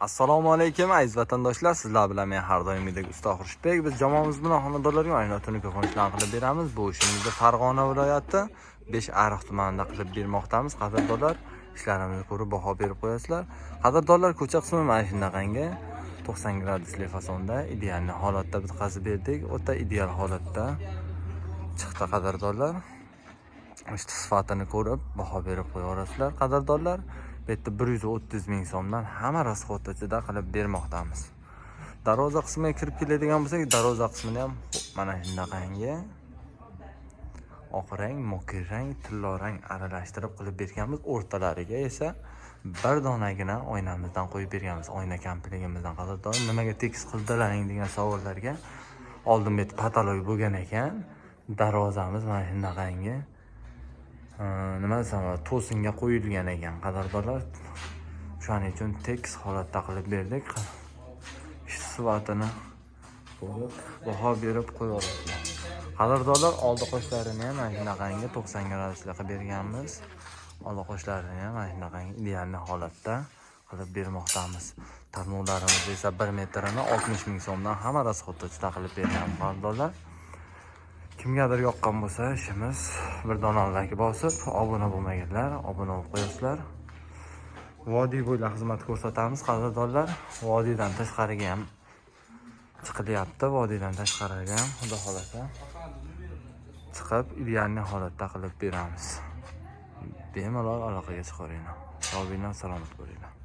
Assalomu alaykum aziz vatandoshlar, sizlar bilan men har doimgidek usta Xurshidbek. Biz jamoamiz bilan xonadonlarga ma'lumotlarni ko'rishni qilib beramiz. Bu ishimizni Farg'ona viloyati 5 Ariq tumanida qilib bermoqdamiz. Qadrdonlar, ishlarimizni ko'rib baho berib qo'yasizlar. Qadrdonlar, ko'cha qismi mana shunaqangi 90 gradusli fasonda ideal holatda bitkazib berdik. O'ta ideal holatda chiqdi qadrdonlar. İşte sifatini ko'rib baho berib qo'yaverasizlar qadrdonlar. Bu yerda 130 ming so'mdan hamma rasxod ichida qilib bermoqdamiz. Darvoza qismiga kirib keladigan bo'lsak, darvoza qismini ham mana shunaqangi oq rang, mo'k rang, tillo rang aralashtirib qilib berganmiz. O'rtalariga esa bir donagina oynamizdan qo'yib berganmiz. Oyna kampiligimizdan qadrdon. Nimaga tekis qildalaring degan savollarga oldin bet pataloy bo'lgan ekan. Darvozamiz mana shunaqangi nima desam, to'singa qo'yilgan ekan qadrdonlar. Shuning uchun tekis holatda qilib berdik. Sifatini ko'rib baho berib qo'yaverasizlar. Qadrdonlar, oldi qoshlarini ham mana shunaqangi 90 gradusga qilib berganmiz. Oldi qoshlarini ham mana shunaqangi ideal holatda qilib bermoqdamiz. Tarmoqlarimiz esa 1 metrini 60 ming so'mdan hamma rasxodda qilib berganmiz qadrdonlar. Kimgadir yoqqan bo'lsa ishimiz, bir dona like bosib, obuna bo'lmaganlar obuna bo'lib qo'yasizlar. Vodiy bo'ylab xizmat ko'rsatamiz qadrdonlar. Vodiydan tashqariga ham chiqilyapti. Vodiydan tashqariga ham xudo xolasa chiqib ideal holatda qilib beramiz. Bemalol aloqaga chiqaveringlar. Sog' bo'linglar, salomat bo'linglar.